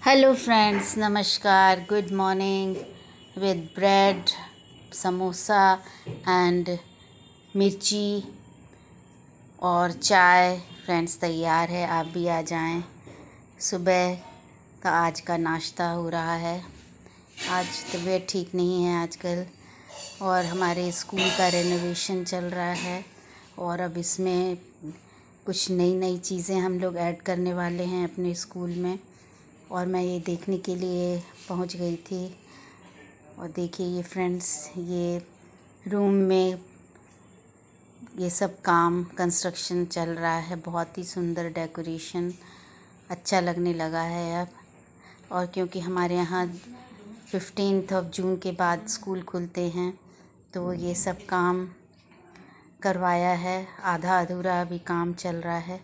Hello friends, नमस्कार, good morning. With bread, samosa and मिर्ची और चाय फ्रेंड्स तैयार है। आप भी आ जाएं। सुबह का आज का नाश्ता हो रहा है। आज तबीयत ठीक नहीं है आजकल, और हमारे स्कूल का रेनोवेशन चल रहा है और अब इसमें कुछ नई नई चीज़ें हम लोग ऐड करने वाले हैं अपने स्कूल में, और मैं ये देखने के लिए पहुंच गई थी। और देखिए ये फ्रेंड्स, ये रूम में ये सब काम कंस्ट्रक्शन चल रहा है। बहुत ही सुंदर डेकोरेशन, अच्छा लगने लगा है अब। और क्योंकि हमारे यहाँ 15 जून के बाद स्कूल खुलते हैं, तो ये सब काम करवाया है। आधा अधूरा अभी काम चल रहा है।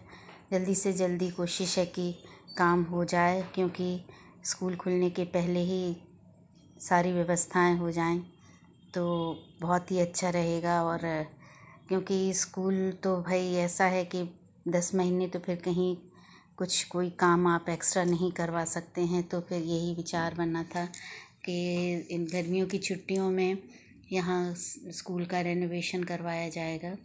जल्दी से जल्दी कोशिश है कि काम हो जाए, क्योंकि स्कूल खुलने के पहले ही सारी व्यवस्थाएं हो जाएं तो बहुत ही अच्छा रहेगा। और क्योंकि स्कूल तो भाई ऐसा है कि 10 महीने तो फिर कहीं कुछ कोई काम आप एक्स्ट्रा नहीं करवा सकते हैं, तो फिर यही विचार बना था कि इन गर्मियों की छुट्टियों में यहाँ स्कूल का रेनोवेशन करवाया जाएगा।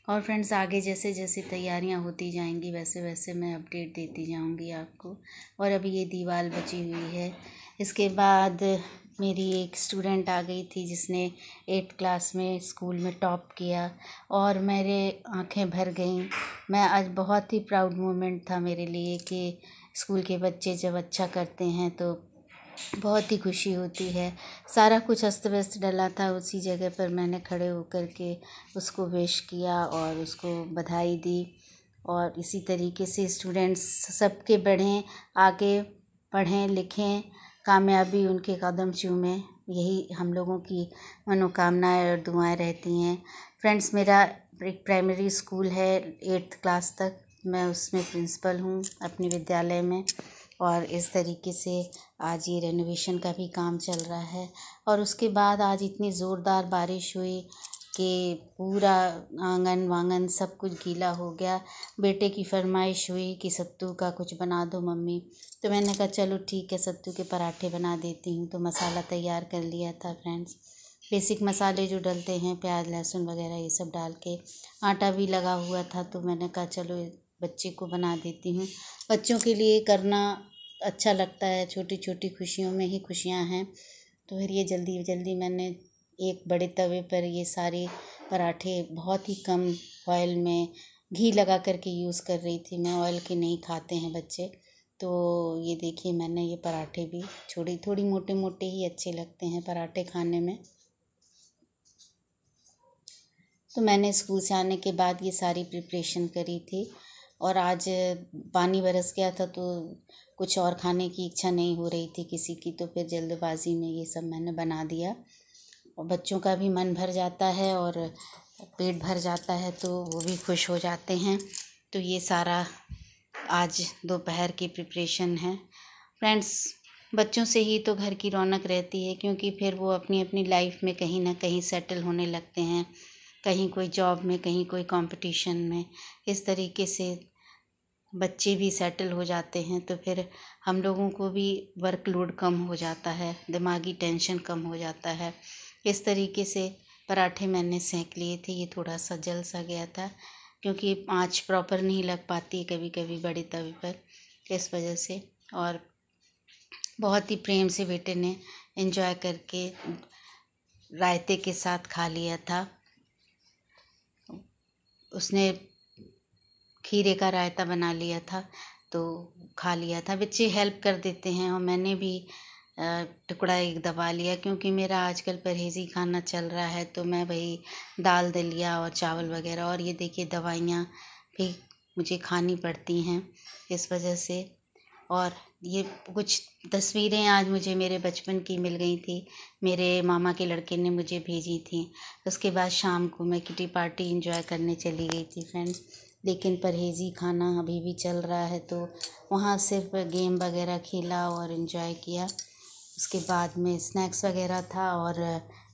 और फ्रेंड्स, आगे जैसे जैसे तैयारियां होती जाएंगी वैसे वैसे मैं अपडेट देती जाऊंगी आपको। और अभी ये दीवार बची हुई है। इसके बाद मेरी एक स्टूडेंट आ गई थी जिसने 8th क्लास में स्कूल में टॉप किया, और मेरे आंखें भर गईं। मैं आज बहुत ही प्राउड मोमेंट था मेरे लिए कि स्कूल के बच्चे जब अच्छा करते हैं तो बहुत ही खुशी होती है। सारा कुछ अस्त व्यस्त डला था, उसी जगह पर मैंने खड़े होकर के उसको विश किया और उसको बधाई दी। और इसी तरीके से स्टूडेंट्स सबके बढ़ें, आगे पढ़ें लिखें, कामयाबी उनके कदम चूमें, यही हम लोगों की मनोकामनाएं और दुआएं रहती हैं। फ्रेंड्स, मेरा एक प्राइमरी स्कूल है 8th क्लास तक, मैं उसमें प्रिंसिपल हूँ अपने विद्यालय में। और इस तरीके से आज ये रेनोवेशन का भी काम चल रहा है। और उसके बाद आज इतनी ज़ोरदार बारिश हुई कि पूरा आंगन वांगन सब कुछ गीला हो गया। बेटे की फरमाइश हुई कि सत्तू का कुछ बना दो मम्मी, तो मैंने कहा चलो ठीक है, सत्तू के पराठे बना देती हूँ। तो मसाला तैयार कर लिया था फ्रेंड्स, बेसिक मसाले जो डलते हैं, प्याज लहसुन वगैरह ये सब डाल के। आटा भी लगा हुआ था, तो मैंने कहा चलो बच्चे को बना देती हूँ। बच्चों के लिए करना अच्छा लगता है, छोटी छोटी खुशियों में ही खुशियाँ हैं। तो फिर ये जल्दी जल्दी मैंने एक बड़े तवे पर ये सारे पराठे बहुत ही कम ऑयल में घी लगा करके यूज़ कर रही थी मैं। ऑयल के नहीं खाते हैं बच्चे, तो ये देखिए मैंने ये पराठे भी थोड़ी मोटे मोटे ही अच्छे लगते हैं पराठे खाने में। तो मैंने स्कूल से आने के बाद ये सारी प्रिपरेशन करी थी। और आज पानी बरस गया था तो कुछ और खाने की इच्छा नहीं हो रही थी किसी की, तो फिर जल्दबाजी में ये सब मैंने बना दिया। और बच्चों का भी मन भर जाता है और पेट भर जाता है, तो वो भी खुश हो जाते हैं। तो ये सारा आज दोपहर की प्रिपरेशन है फ्रेंड्स। बच्चों से ही तो घर की रौनक रहती है, क्योंकि फिर वो अपनी अपनी लाइफ में कहीं ना कहीं सेटल होने लगते हैं, कहीं कोई जॉब में, कहीं कोई कंपटीशन में। इस तरीके से बच्चे भी सेटल हो जाते हैं, तो फिर हम लोगों को भी वर्कलोड कम हो जाता है, दिमागी टेंशन कम हो जाता है। इस तरीके से पराठे मैंने सेंक लिए थे। ये थोड़ा सा जल सा गया था, क्योंकि आँच प्रॉपर नहीं लग पाती कभी कभी बड़े तवे पर, इस वजह से। और बहुत ही प्रेम से बेटे ने एंजॉय करके रायते के साथ खा लिया था। उसने खीरे का रायता बना लिया था तो खा लिया था। बच्चे हेल्प कर देते हैं, और मैंने भी टुकड़ा एक दबा लिया, क्योंकि मेरा आजकल परहेज़ी खाना चल रहा है, तो मैं वही दाल दलिया और चावल वगैरह। और ये देखिए दवाइयाँ भी मुझे खानी पड़ती हैं इस वजह से। और ये कुछ तस्वीरें आज मुझे मेरे बचपन की मिल गई थी, मेरे मामा के लड़के ने मुझे भेजी थी। उसके बाद शाम को मैं किटी पार्टी एंजॉय करने चली गई थी फ्रेंड्स। लेकिन परहेज़ी खाना अभी भी चल रहा है, तो वहाँ सिर्फ गेम वगैरह खेला और एंजॉय किया। उसके बाद में स्नैक्स वगैरह था और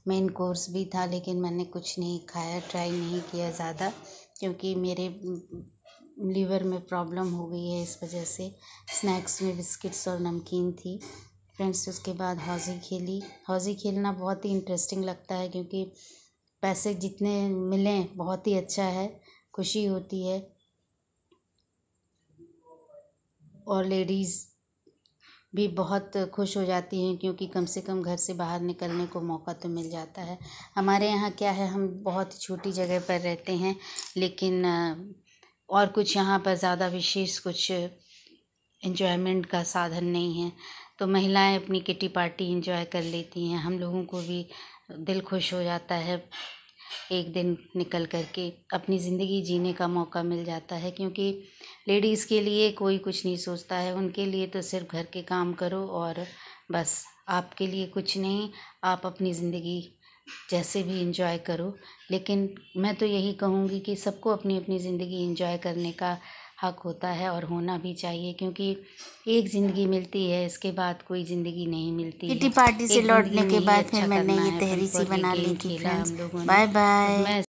मेन कोर्स भी था, लेकिन मैंने कुछ नहीं खाया, ट्राई नहीं किया ज़्यादा, क्योंकि मेरे लीवर में प्रॉब्लम हो गई है, इस वजह से स्नैक्स में बिस्किट्स और नमकीन थी फ्रेंड्स। उसके बाद हौज़ी खेली। हौज़ी खेलना बहुत ही इंटरेस्टिंग लगता है, क्योंकि पैसे जितने मिलें बहुत ही अच्छा है, खुशी होती है और लेडीज़ भी बहुत खुश हो जाती हैं, क्योंकि कम से कम घर से बाहर निकलने को मौका तो मिल जाता है। हमारे यहाँ क्या है, हम बहुत छोटी जगह पर रहते हैं, लेकिन और कुछ यहाँ पर ज़्यादा विशेष कुछ एंजॉयमेंट का साधन नहीं है, तो महिलाएं अपनी किटी पार्टी एंजॉय कर लेती हैं। हम लोगों को भी दिल खुश हो जाता है, एक दिन निकल कर के अपनी ज़िंदगी जीने का मौका मिल जाता है, क्योंकि लेडीज़ के लिए कोई कुछ नहीं सोचता है। उनके लिए तो सिर्फ घर के काम करो और बस, आपके लिए कुछ नहीं, आप अपनी ज़िंदगी जैसे भी एंजॉय करो। लेकिन मैं तो यही कहूँगी कि सबको अपनी अपनी ज़िंदगी एंजॉय करने का हक होता है और होना भी चाहिए, क्योंकि एक ज़िंदगी मिलती है, इसके बाद कोई ज़िंदगी नहीं मिलती किटी है। पार्टी से एक लौटने ज़िंदगी के में ही बाद अच्छा फिर मैंने करना ये है। तहरी सी फुटबॉल के बना ली गेम थी खेला फ्रेंड्स। हम लोगों ने, बाय तो बाय। मैं